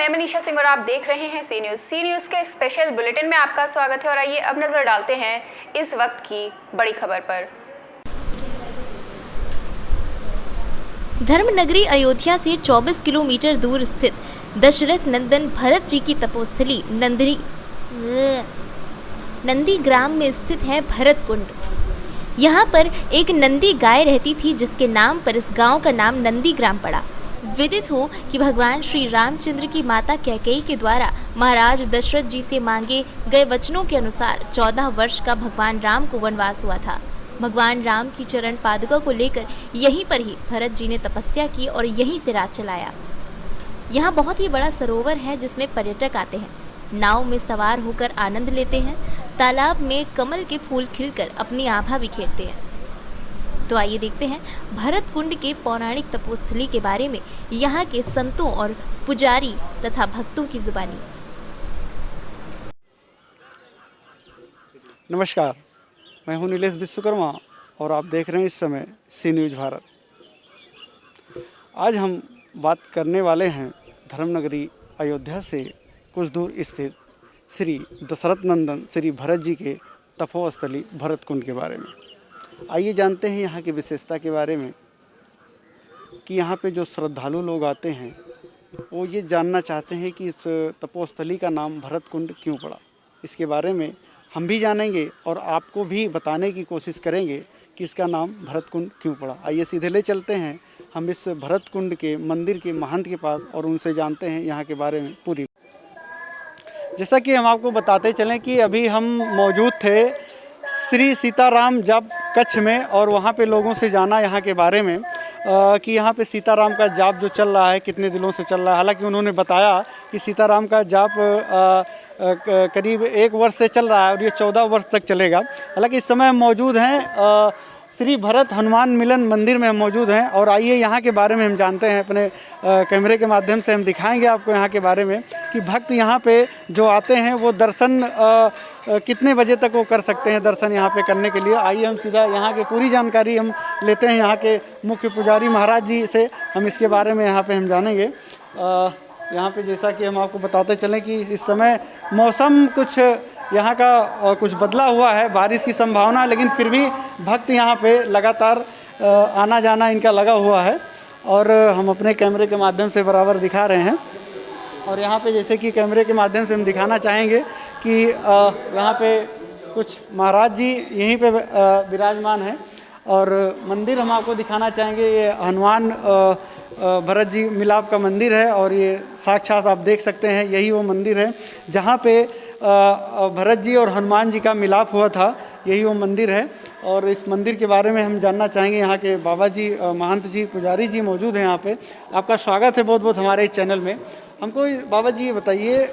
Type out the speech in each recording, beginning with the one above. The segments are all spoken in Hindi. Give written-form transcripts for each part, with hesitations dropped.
मैं मनीषा सिंह और आप देख रहे हैं सी न्यूज़ के स्पेशल बुलेटिन में आपका स्वागत है। और आइए अब नजर डालते हैं इस वक्त की बड़ी खबर पर। धर्मनगरी अयोध्या से 24 किलोमीटर दूर स्थित दशरथ नंदन भरत जी की तपोस्थली नंदीग्राम में स्थित है भरत कुंड। यहाँ पर एक नंदी गाय रहती थी, जिसके नाम पर इस गांव का नाम नंदीग्राम पड़ा। विदित हो कि भगवान श्री रामचंद्र की माता कैकेयी के द्वारा महाराज दशरथ जी से मांगे गए वचनों के अनुसार 14 वर्ष का भगवान राम को वनवास हुआ था। भगवान राम की चरण पादुका को लेकर यहीं पर ही भरत जी ने तपस्या की और यहीं से राज चलाया। यहाँ बहुत ही बड़ा सरोवर है, जिसमें पर्यटक आते हैं, नाव में सवार होकर आनंद लेते हैं, तालाब में कमल के फूल खिलकर अपनी आभा बिखेरते हैं। तो आइए देखते हैं भरत कुंड के पौराणिक तपोस्थली के बारे में यहाँ के संतों और पुजारी तथा भक्तों की जुबानी। नमस्कार, मैं हूं नीलेश विश्वकर्मा और आप देख रहे हैं इस समय सी न्यूज़ भारत। आज हम बात करने वाले हैं धर्मनगरी अयोध्या से कुछ दूर स्थित श्री दशरथ नंदन श्री भरत जी के तपोस्थली भरत कुंड के बारे में। आइए जानते हैं यहाँ की विशेषता के बारे में कि यहाँ पे जो श्रद्धालु लोग आते हैं वो ये जानना चाहते हैं कि इस तपोस्थली का नाम भरत कुंड क्यों पड़ा। इसके बारे में हम भी जानेंगे और आपको भी बताने की कोशिश करेंगे कि इसका नाम भरत कुंड क्यों पड़ा। आइए सीधे ले चलते हैं हम इस भरत कुंड के मंदिर के महंत के पास और उनसे जानते हैं यहाँ के बारे में पूरी। जैसा कि हम आपको बताते चलें कि अभी हम मौजूद थे श्री सीताराम जाप कच्छ में और वहाँ पे लोगों से जाना यहाँ के बारे में कि यहाँ पे सीताराम का जाप जो चल रहा है कितने दिनों से चल रहा है। हालांकि उन्होंने बताया कि सीताराम का जाप करीब 1 वर्ष से चल रहा है और ये 14 वर्ष तक चलेगा। हालांकि इस समय हम मौजूद हैं श्री भरत हनुमान मिलन मंदिर में हम मौजूद हैं और आइए यहाँ के बारे में हम जानते हैं। अपने कैमरे के माध्यम से हम दिखाएंगे आपको यहाँ के बारे में कि भक्त यहाँ पे जो आते हैं वो दर्शन कितने बजे तक वो कर सकते हैं दर्शन यहाँ पे करने के लिए। आइए हम सीधा यहाँ की पूरी जानकारी हम लेते हैं यहाँ के मुख्य पुजारी महाराज जी से। हम इसके बारे में यहाँ पे हम जानेंगे। यहाँ पे जैसा कि हम आपको बताते चलें कि इस समय मौसम कुछ यहाँ का कुछ बदला हुआ है, बारिश की संभावना, लेकिन फिर भी भक्त यहाँ पे लगातार आना जाना इनका लगा हुआ है और हम अपने कैमरे के माध्यम से बराबर दिखा रहे हैं। और यहाँ पे जैसे कि कैमरे के माध्यम से हम दिखाना चाहेंगे कि यहाँ पे कुछ महाराज जी यहीं पे विराजमान हैं और मंदिर हम आपको दिखाना चाहेंगे। ये हनुमान भरत जी मिलाप का मंदिर है और ये साक्षात आप देख सकते हैं यही वो मंदिर है जहाँ पे भरत जी और हनुमान जी का मिलाप हुआ था। यही वो मंदिर है और इस मंदिर के बारे में हम जानना चाहेंगे। यहाँ के बाबा जी महंत जी पुजारी जी मौजूद हैं यहाँ पे। आपका स्वागत है बहुत बहुत हमारे इस चैनल में। हमको बाबा जी ये बताइए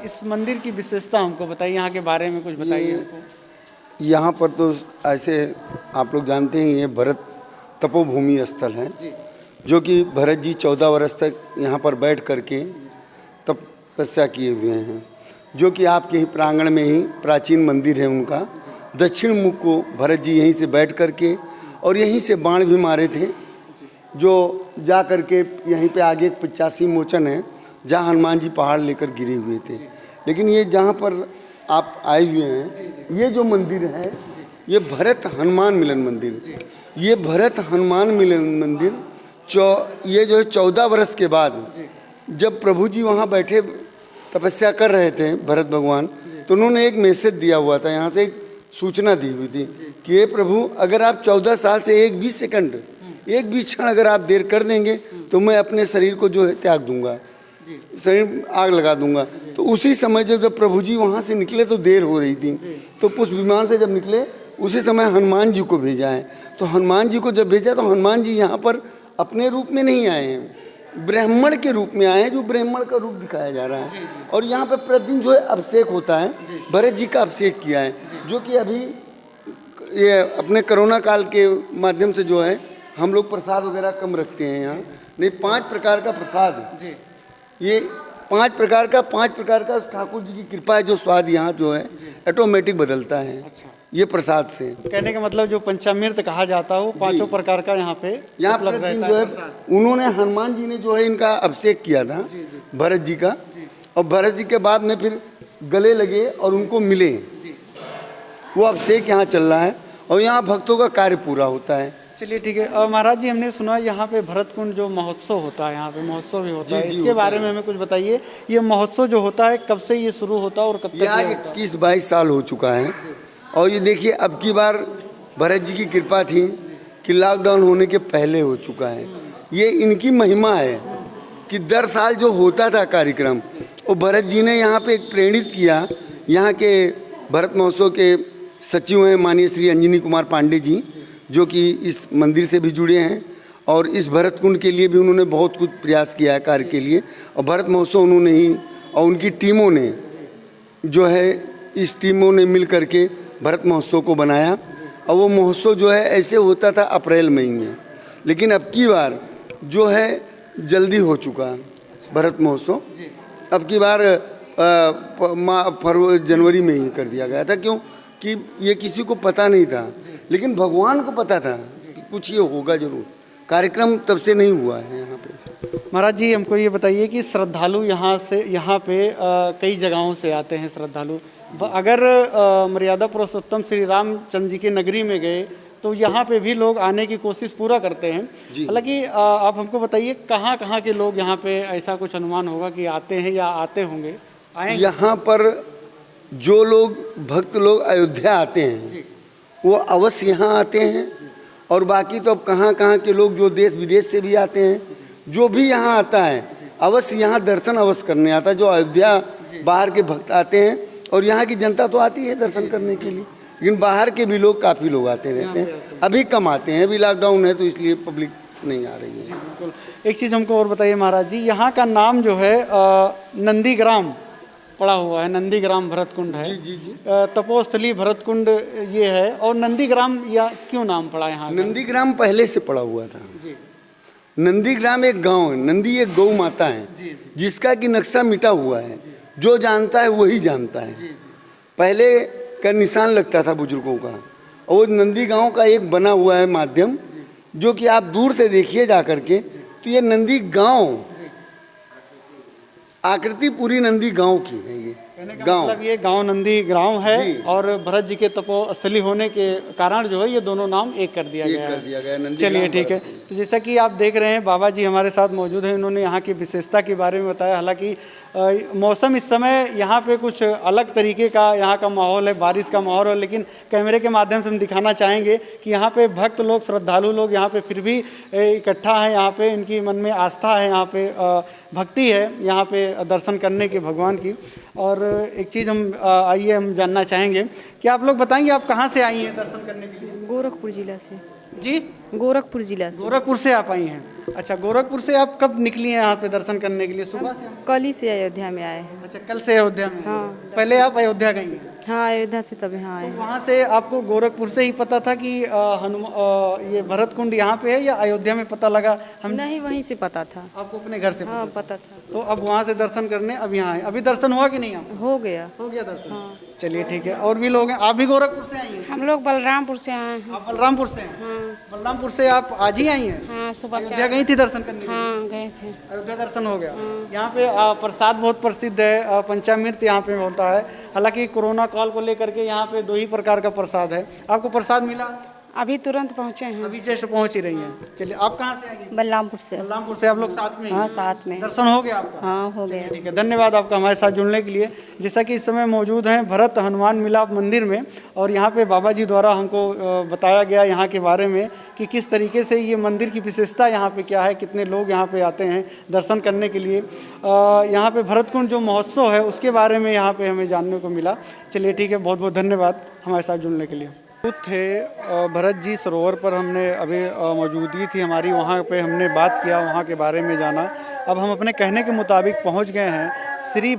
इस मंदिर की विशेषता हमको बताइए, यहाँ के बारे में कुछ बताइए हमको। यहाँ पर तो ऐसे आप लोग जानते हैं ये भरत तपोभूमि स्थल है जो कि भरत जी 14 वर्ष तक यहाँ पर बैठ करके तपस्या किए हुए हैं, जो कि आपके ही प्रांगण में ही प्राचीन मंदिर है उनका। दक्षिण मुख को भरत जी यहीं से बैठ करके और यहीं से बाण भी मारे थे, जो जा करके यहीं पे आगे एक 85 मोचन है जहाँ हनुमान जी पहाड़ लेकर गिरे हुए थे। लेकिन ये जहाँ पर आप आए हुए हैं ये जो मंदिर है ये भरत हनुमान मिलन मंदिर। ये भरत हनुमान मिलन मंदिर ये जो है 14 वर्ष के बाद जब प्रभु जी वहाँ बैठे तपस्या कर रहे थे भरत भगवान, तो उन्होंने एक मैसेज दिया हुआ था, यहाँ से एक सूचना दी हुई थी कि ये प्रभु अगर आप 14 साल से 1-20 सेकंड 1-20 क्षण अगर आप देर कर देंगे तो मैं अपने शरीर को जो है त्याग दूंगा, शरीर आग लगा दूंगा। तो उसी समय जब प्रभु जी वहाँ से निकले तो देर हो रही थी, तो पुष्प विमान से जब निकले उसी समय हनुमान जी को भेजा है। तो हनुमान जी को जब भेजा तो हनुमान जी यहाँ पर अपने रूप में नहीं आए हैं, ब्राह्मण के रूप में आए हैं, जो ब्राह्मण का रूप दिखाया जा रहा है। और यहाँ पे प्रतिदिन जो है अभिषेक होता है, भरत जी का अभिषेक किया है, जो कि अभी ये अपने कोरोना काल के माध्यम से जो है हम लोग प्रसाद वगैरह कम रखते हैं यहाँ। नहीं, 5 प्रकार का प्रसाद, ये 5 प्रकार का ठाकुर जी की कृपा है, जो स्वाद यहाँ जो है ऑटोमेटिक बदलता है। अच्छा। ये प्रसाद से कहने का मतलब जो पंचामृत कहा जाता है वो 5 प्रकार का यहाँ पे उपलब्ध रहता है। जो है उन्होंने हनुमान जी ने जो है इनका अभिषेक किया था भरत जी का, और भरत जी के बाद में फिर गले लगे और उनको मिले। वो अभिषेक यहाँ चल रहा है और यहाँ भक्तों का कार्य पूरा होता है। चलिए ठीक है। महाराज जी, हमने सुना यहाँ पे भरत कुंड जो महोत्सव होता है, यहाँ पे महोत्सव भी होता है, इसके बारे में हमें कुछ बताइए। ये महोत्सव जो होता है कब से ये शुरू होता है और कब तक? यहाँ 21-22 साल हो चुका है। और ये देखिए, अब की बार भरत जी की कृपा थी कि लॉकडाउन होने के पहले हो चुका है। ये इनकी महिमा है कि दर साल जो होता था कार्यक्रम, वो भरत जी ने यहाँ पे प्रेरित किया। यहाँ के भरत महोत्सव के सचिव हैं माननीय श्री अंजनी कुमार पांडे जी, जो कि इस मंदिर से भी जुड़े हैं और इस भरत कुंड के लिए भी उन्होंने बहुत कुछ प्रयास किया है कार्य के लिए। और भरत महोत्सव उन्होंने ही और उनकी टीमों ने जो है, इस टीमों ने मिल करके भरत महोत्सव को बनाया। और वो महोत्सव जो है ऐसे होता था अप्रैल मई में, लेकिन अब की बार जो है जल्दी हो चुका है भरत महोत्सव। अब की बार फरवरी जनवरी में ही कर दिया गया था, क्यों कि ये किसी को पता नहीं था, लेकिन भगवान को पता था कि कुछ ये होगा जरूर। कार्यक्रम तब से नहीं हुआ है यहाँ पे। महाराज जी, हमको ये बताइए कि श्रद्धालु यहाँ पे कई जगहों से आते हैं श्रद्धालु। अगर मर्यादा पुरुषोत्तम श्री रामचंद्र जी की नगरी में गए तो यहाँ पे भी लोग आने की कोशिश पूरा करते हैं। हालांकि आप हमको बताइए कहाँ कहाँ के लोग यहाँ पे, ऐसा कुछ अनुमान होगा कि आते हैं या आते होंगे? यहाँ पर जो लोग भक्त लोग अयोध्या आते हैं वो अवश्य यहाँ आते हैं। और बाकी तो अब कहाँ कहाँ के लोग जो देश विदेश से भी आते हैं, जो भी यहाँ आता है अवश्य यहाँ दर्शन अवश्य करने आता है। जो अयोध्या बाहर के भक्त आते हैं और यहाँ की जनता तो आती है दर्शन करने के लिए, लेकिन बाहर के भी लोग काफ़ी लोग आते रहते हैं। अभी कम आते हैं, अभी लॉकडाउन है तो इसलिए पब्लिक नहीं आ रही है। बिल्कुल। एक चीज़ हमको और बताइए महाराज जी, यहाँ का नाम जो है नंदीग्राम पड़ा हुआ है, नंदीग्राम भरत कुंड है। जी। तपोस्थली भरत कुंड ये है। और नंदीग्राम या क्यों नाम पड़ा यहाँ? नंदीग्राम पहले से पड़ा हुआ था। नंदीग्राम एक गांव है, नंदी एक गौ माता है जिसका कि नक्शा मिटा हुआ है। जो जानता है वही जानता है। पहले का निशान लगता था बुजुर्गों का, और वो नंदी गांव का एक बना हुआ है माध्यम, जो कि आप दूर से देखिए जा करके तो ये नंदी गांव, आकृति पूरी नंदी गांव की है। ये गांव, मतलब ये गांव नंदी ग्राम है। और भरत जी के तपोस्थली होने के कारण जो है ये दोनों नाम एक कर दिया गया। चलिए ठीक है। तो जैसा कि आप देख रहे हैं बाबा जी हमारे साथ मौजूद हैं, उन्होंने यहाँ की विशेषता के बारे में बताया। हालांकि मौसम इस समय यहाँ पे कुछ अलग तरीके का यहाँ का माहौल है, बारिश का माहौल है, लेकिन कैमरे के माध्यम से हम दिखाना चाहेंगे कि यहाँ पे भक्त लोग, श्रद्धालु लोग यहाँ पे फिर भी इकट्ठा है। यहाँ पे इनकी मन में आस्था है, यहाँ पे भक्ति है यहाँ पे दर्शन करने की भगवान की। और एक चीज़ हम आइए हम जानना चाहेंगे कि आप लोग बताएंगे आप कहाँ से आई हैं दर्शन करने के लिए? गोरखपुर जिला से। जी, गोरखपुर जिला से। गोरखपुर से आप आई हैं? अच्छा, गोरखपुर से आप कब निकली हैं यहाँ पे दर्शन करने के लिए? सुबह से? कल ही से अयोध्या में आए हैं। अच्छा, कल से अयोध्या में? हाँ। पहले आप अयोध्या गई हैं? हाँ, अयोध्या से तब यहाँ आए हैं। वहाँ से आपको गोरखपुर से ही पता था कि ये भरत कुंड यहाँ पे है, या अयोध्या में पता लगा? हम नहीं, वहीं से पता था। आपको अपने घर से? हाँ, पता था। तो अब वहाँ से दर्शन करने अब यहाँ आए। अभी दर्शन हुआ कि नहीं? आप हो गया दर्शन? हाँ। चलिए ठीक है। और भी लोग हैं? आप भी गोरखपुर से आई हैं? हम लोग बलरामपुर से आए हैं। आप बलरामपुर से हैं? बलरामपुर से आप आज ही आई हैं? हाँ, सुबह अयोध्या गई थी दर्शन करने? हाँ, गए थे। अयोध्या दर्शन हो गया। यहाँ पे प्रसाद बहुत प्रसिद्ध है, पंचामृत यहाँ पे होता है। हालांकि कोरोना काल को लेकर के यहाँ पे 2 ही प्रकार का प्रसाद है। आपको प्रसाद मिला? अभी तुरंत पहुँचे हैं। अभी जस्ट पहुँच ही रही हैं। चलिए, आप कहाँ से आई हैं? बलरामपुर से। बलरामपुर से। आप लोग साथ में? हाँ, साथ में। दर्शन हो गया आपका? हाँ, हो गया। ठीक है, धन्यवाद आपका हमारे साथ जुड़ने के लिए। जैसा कि इस समय मौजूद हैं भरत हनुमान मिलाप मंदिर में, और यहाँ पे बाबा जी द्वारा हमको बताया गया यहाँ के बारे में कि किस तरीके से ये मंदिर की विशेषता यहाँ पे क्या है, कितने लोग यहाँ पे आते हैं दर्शन करने के लिए। यहाँ पे भरत कुंड जो महोत्सव है उसके बारे में यहाँ पे हमें जानने को मिला। चलिए ठीक है, बहुत बहुत धन्यवाद हमारे साथ जुड़ने के लिए। थे भरत जी सरोवर पर हमने अभी मौजूदगी थी हमारी, वहाँ पे हमने बात किया, वहाँ के बारे में जाना। अब हम अपने कहने के मुताबिक पहुँच गए हैं श्री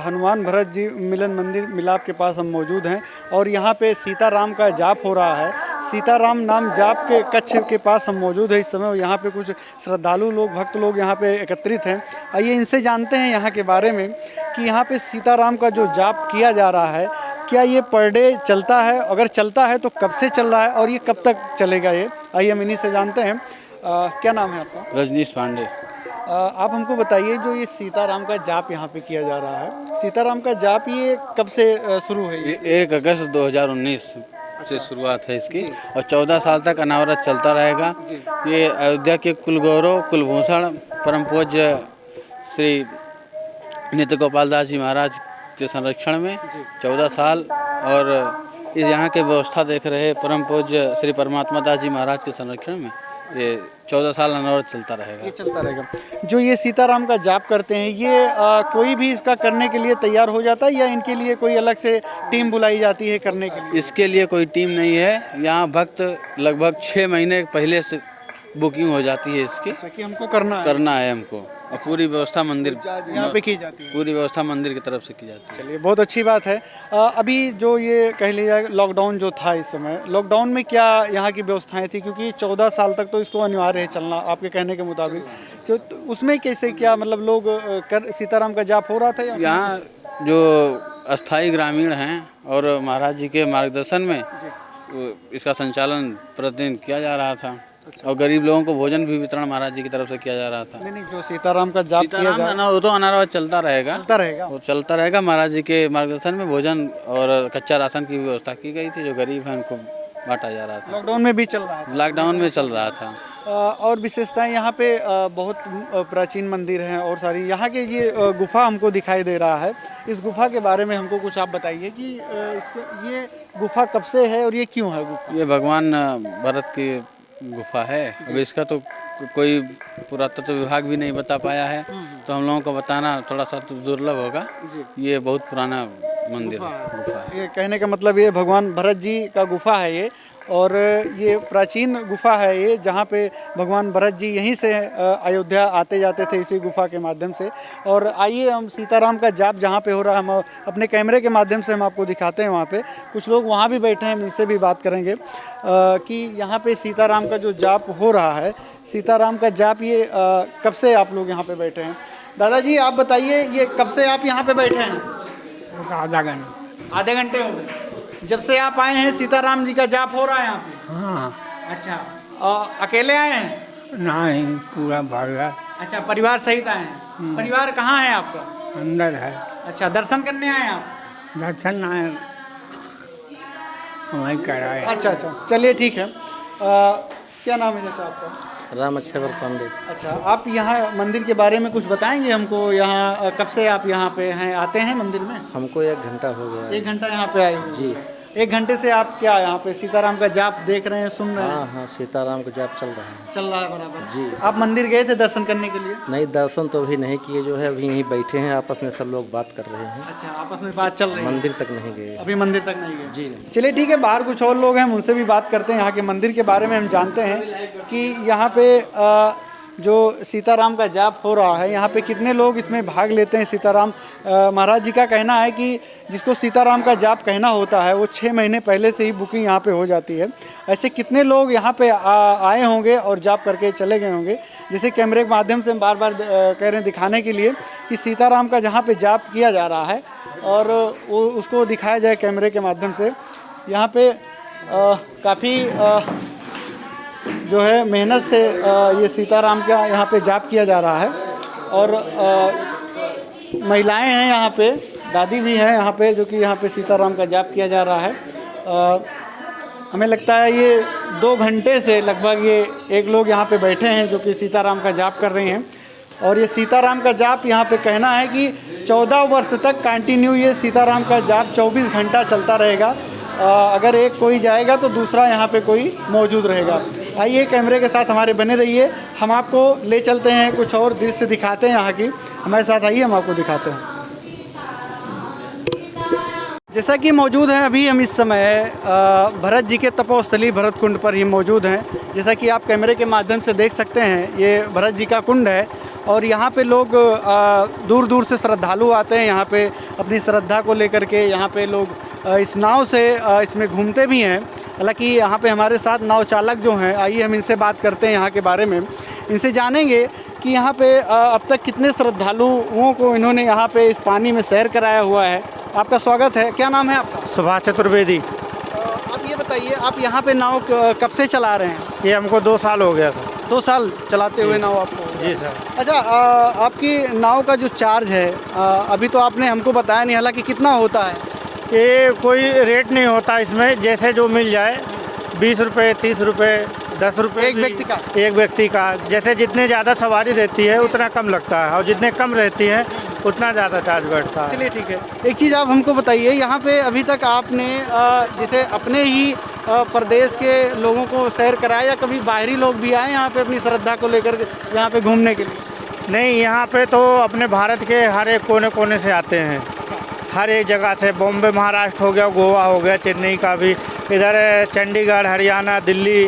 हनुमान भरत जी मिलन मंदिर मिलाप के पास हम मौजूद हैं, और यहाँ पे सीताराम का जाप हो रहा है। सीताराम नाम जाप के कक्ष के पास हम मौजूद हैं इस समय। यहाँ पे कुछ श्रद्धालु लोग, भक्त लोग यहाँ पे एकत्रित हैं। आइए इनसे जानते हैं यहाँ के बारे में कि यहाँ पे सीताराम का जो जाप किया जा रहा है, क्या ये पर डे चलता है? अगर चलता है तो कब से चल रहा है और ये कब तक चलेगा ये? आइए हम इन्हीं से जानते हैं। क्या नाम है आपका? रजनीश पांडे। आप हमको बताइए जो ये सीताराम का जाप यहाँ पे किया जा रहा है, सीताराम का जाप ये कब से शुरू है? ये 1 अगस्त 2019 से शुरुआत है इसकी और 14 साल तक अनावरत चलता रहेगा। ये अयोध्या के कुलगौरव कुलभूषण परम पूज्य श्री नित्य गोपाल दास जी महाराज के संरक्षण में 14 साल और इस यहाँ के व्यवस्था देख रहे परम पूज्य श्री परमात्मा दास जी महाराज के संरक्षण में ये 14 साल अनावरत चलता रहेगा। ये चलता रहेगा। जो ये सीताराम का जाप करते हैं ये कोई भी इसका करने के लिए तैयार हो जाता है या इनके लिए कोई अलग से टीम बुलाई जाती है करने के लिए? इसके लिए कोई टीम नहीं है। यहाँ भक्त लगभग 6 महीने पहले से बुकिंग हो जाती है इसकी। अच्छा, कि हमको करना है हमको और पूरी व्यवस्था मंदिर यहाँ पे की जाती है। पूरी व्यवस्था मंदिर की तरफ से की जाती है। चलिए, बहुत अच्छी बात है। अभी जो ये कह लिया लॉकडाउन जो था इस समय, लॉकडाउन में क्या यहाँ की व्यवस्थाएं थी? क्योंकि 14 साल तक तो इसको अनिवार्य है चलना आपके कहने के मुताबिक, तो उसमें कैसे क्या मतलब लोग सीताराम का जाप हो रहा था? यहाँ जो अस्थाई ग्रामीण हैं और महाराज जी के मार्गदर्शन में इसका संचालन प्रतिदिन किया जा रहा था। अच्छा। और गरीब लोगों को भोजन भी वितरण महाराज जी की तरफ से किया जा रहा था। नहीं, जो सीताराम का जाप किया जा रहा है वो तो अनावरत चलता रहेगा, वो चलता रहेगा। महाराज जी के मार्गदर्शन में भोजन और कच्चा राशन की व्यवस्था की गई थी। जो गरीब हैं उनको बांटा जा रहा था। लॉकडाउन में भी चल रहा था? लॉकडाउन में चल रहा था। और विशेषताएं यहाँ पे बहुत प्राचीन मंदिर हैं और सारी यहाँ के ये गुफा हमको दिखाई दे रहा है। इस गुफा के बारे में हमको कुछ आप बताइए कि ये गुफा कब से है और ये क्यों है गुफा? ये भगवान भरत की गुफा है। अब इसका तो कोई पुरातत्व विभाग भी नहीं बता पाया है, तो हम लोगों को बताना थोड़ा सा तो दुर्लभ होगा। ये बहुत पुराना मंदिर गुफा है। ये कहने का मतलब ये भगवान भरत जी का गुफा है ये, और ये प्राचीन गुफा है ये, जहाँ पे भगवान भरत जी यहीं से अयोध्या आते जाते थे इसी गुफा के माध्यम से। और आइए हम सीताराम का जाप जहाँ पे हो रहा है, हम अपने कैमरे के माध्यम से हम आपको दिखाते हैं। वहाँ पे कुछ लोग वहाँ भी बैठे हैं, इनसे भी बात करेंगे कि यहाँ पे सीताराम का जो जाप हो रहा है, सीताराम का जाप ये कब से आप लोग यहाँ पे बैठे हैं? दादाजी आप बताइए, ये कब से आप यहाँ पे बैठे हैं? आधे घंटे हो गए। जब से आप आए हैं सीताराम जी का जाप हो रहा है यहाँ पे? हाँ। अच्छा, अकेले आए हैं? नहीं, पूरा परिवार। अच्छा, परिवार सहित आए हैं। परिवार कहाँ है आपका? अंदर है। अच्छा, दर्शन करने आए हैं आप? दर्शन आए वहीं कराए। अच्छा, चलिए ठीक है। क्या नाम है चाचा आपका? राम अक्षर पांडे। अच्छा, आप यहाँ मंदिर के बारे में कुछ बताएंगे हमको? यहाँ कब से आप यहाँ पे हैं, आते हैं मंदिर में? हमको 1 घंटा हो गया। 1 घंटा यहाँ पे आए हुए? जी। 1 घंटे से आप क्या यहाँ पे सीताराम का जाप देख रहे हैं, सुन रहे हैं? हाँ, सीताराम का जाप चल रहा है। चल रहा है बराबर। जी। आप मंदिर गए थे दर्शन करने के लिए? नहीं, दर्शन तो अभी नहीं किए, जो है अभी यहीं बैठे हैं, आपस में सब लोग बात कर रहे हैं। अच्छा, आपस में बात चल रही है? मंदिर तक नहीं गए अभी, मंदिर तक नहीं गए? जी। चलिए ठीक है, बाहर कुछ और लोग हैं, हम उनसे भी बात करते हैं। यहाँ के मंदिर के बारे में हम जानते हैं कि यहाँ पे जो सीताराम का जाप हो रहा है, यहाँ पे कितने लोग इसमें भाग लेते हैं। सीताराम महाराज जी का कहना है कि जिसको सीताराम का जाप कहना होता है वो 6 महीने पहले से ही बुकिंग यहाँ पे हो जाती है। ऐसे कितने लोग यहाँ पे आए होंगे और जाप करके चले गए होंगे। जैसे कैमरे के माध्यम से हम बार बार कह रहे हैं दिखाने के लिए कि सीताराम का जहाँ पे जाप किया जा रहा है और वो उसको दिखाया जाए कैमरे के माध्यम से। यहाँ पे काफ़ी जो है मेहनत से ये सीताराम का यहाँ पे जाप किया जा रहा है और महिलाएं हैं यहाँ पे, दादी भी हैं यहाँ पे, जो कि यहाँ पे सीताराम का जाप किया जा रहा है। हमें लगता है ये 2 घंटे से लगभग ये एक लोग यहाँ पे बैठे हैं जो कि सीताराम का जाप कर रहे हैं। और ये सीताराम का जाप यहाँ पे कहना है कि 14 वर्ष तक कंटिन्यू ये सीताराम का जाप 24 घंटा चलता रहेगा। अगर एक कोई जाएगा तो दूसरा यहाँ पे कोई मौजूद रहेगा। आइए कैमरे के साथ हमारे बने रहिए, हम आपको ले चलते हैं, कुछ और दृश्य दिखाते हैं यहाँ की। हमारे साथ आइए, हम आपको दिखाते हैं। जैसा कि मौजूद हैं अभी हम इस समय भरत जी के तपोस्थली भरत कुंड पर ही मौजूद हैं। जैसा कि आप कैमरे के माध्यम से देख सकते हैं, ये भरत जी का कुंड है और यहाँ पे लोग दूर दूर से श्रद्धालु आते हैं यहाँ पे अपनी श्रद्धा को लेकर के। यहाँ पे लोग इस नाव से इसमें घूमते भी हैं। हालांकि यहाँ पे हमारे साथ नाव चालक जो हैं, आइए हम इनसे बात करते हैं यहाँ के बारे में। इनसे जानेंगे कि यहाँ पे अब तक कितने श्रद्धालुओं को इन्होंने यहाँ पे इस पानी में सैर कराया हुआ है। आपका स्वागत है। क्या नाम है आपका? सुभाष चतुर्वेदी। आप ये बताइए, आप यहाँ पे नाव कब से चला रहे हैं? ये हमको 2 साल हो गया था। 2 साल चलाते हुए नाव आपको? जी सर। अच्छा, आपकी नाव का जो चार्ज है अभी तो आपने हमको बताया नहीं, हालांकि कितना होता है? ये कोई रेट नहीं होता इसमें, जैसे जो मिल जाए, 20 रुपये, 30 रुपये, 10 रुपये। एक व्यक्ति का? एक व्यक्ति का। जैसे जितने ज़्यादा सवारी रहती है उतना कम लगता है, और जितने कम रहती हैं उतना ज़्यादा चार्ज बैठता है। चलिए ठीक है। एक चीज़ आप हमको बताइए, यहाँ पे अभी तक आपने जैसे अपने ही प्रदेश के लोगों को सैर कराया या कभी बाहरी लोग भी आए यहाँ पे अपनी श्रद्धा को लेकर यहाँ पे घूमने के लिए? नहीं, यहाँ पे तो अपने भारत के हर एक कोने कोने से आते हैं, हर एक जगह से। बॉम्बे महाराष्ट्र हो गया, गोवा हो गया, चेन्नई का भी, इधर चंडीगढ़, हरियाणा, दिल्ली,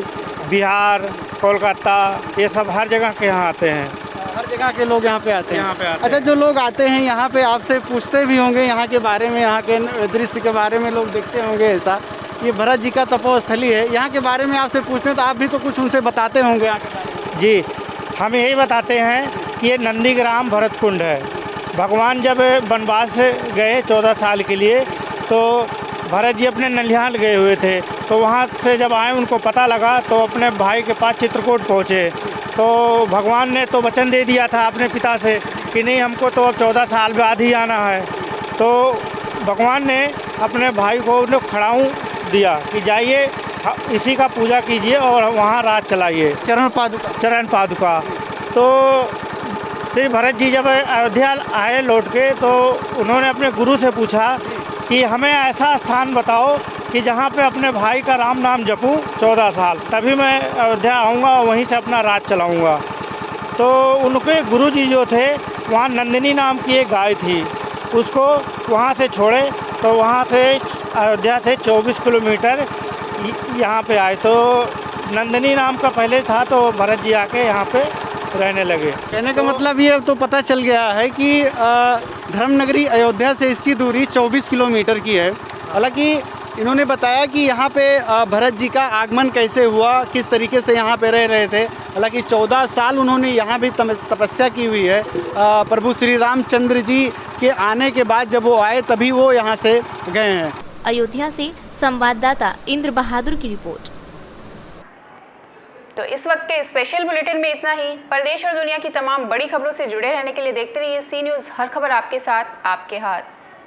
बिहार, कोलकाता, ये सब हर जगह के यहाँ आते हैं। हर जगह के लोग यहाँ पे आते हैं? यहाँ पे आते हैं। अच्छा, जो लोग आते हैं यहाँ पे आपसे पूछते भी होंगे यहाँ के बारे में, यहाँ के दृश्य के बारे में लोग देखते होंगे, ऐसा ये भरत जी का तपोस्थली है, यहाँ के बारे में आपसे पूछते हैं तो आप भी तो कुछ उनसे बताते होंगे यहाँ के बारे में? जी, हम यही बताते हैं कि ये नंदीग्राम भरत कुंड है। भगवान जब वनवास गए 14 साल के लिए, तो भरत जी अपने नलिहाल गए हुए थे, तो वहाँ से जब आए उनको पता लगा तो अपने भाई के पास चित्रकूट पहुँचे। तो भगवान ने तो वचन दे दिया था अपने पिता से कि नहीं, हमको तो अब 14 साल बाद ही आना है। तो भगवान ने अपने भाई को उन्हें खड़ाऊँ दिया कि जाइए इसी का पूजा कीजिए और वहाँ रात चलाइए, चरण पादुका। तो श्री भरत जी जब अयोध्या आए लौट के, तो उन्होंने अपने गुरु से पूछा कि हमें ऐसा स्थान बताओ कि जहाँ पे अपने भाई का राम नाम जपूं 14 साल, तभी मैं अयोध्या आऊँगा और वहीं से अपना राज चलाऊँगा। तो उनके गुरु जी जो थे, वहाँ नंदिनी नाम की एक गाय थी, उसको वहाँ से छोड़े, तो वहाँ से अयोध्या से 24 किलोमीटर यहाँ पे आए। तो नंदिनी नाम का पहले था, तो भरत जी आके यहाँ पे रहने लगे। कहने का मतलब ये अब तो पता चल गया है कि धर्मनगरी अयोध्या से इसकी दूरी 24 किलोमीटर की है। हालांकि इन्होंने बताया कि यहाँ पे भरत जी का आगमन कैसे हुआ, किस तरीके से यहाँ पे रह रहे थे। हालांकि 14 साल उन्होंने यहाँ भी तपस्या की हुई है। प्रभु श्री रामचंद्र जी के आने के बाद जब वो आए तभी वो यहाँ से गए हैं। अयोध्या से संवाददाता इंद्र बहादुर की रिपोर्ट। तो इस वक्त के स्पेशल बुलेटिन में इतना ही। प्रदेश और दुनिया की तमाम बड़ी खबरों से जुड़े रहने के लिए देखते रहिए सी न्यूज़, हर खबर आपके साथ, आपके हाथ।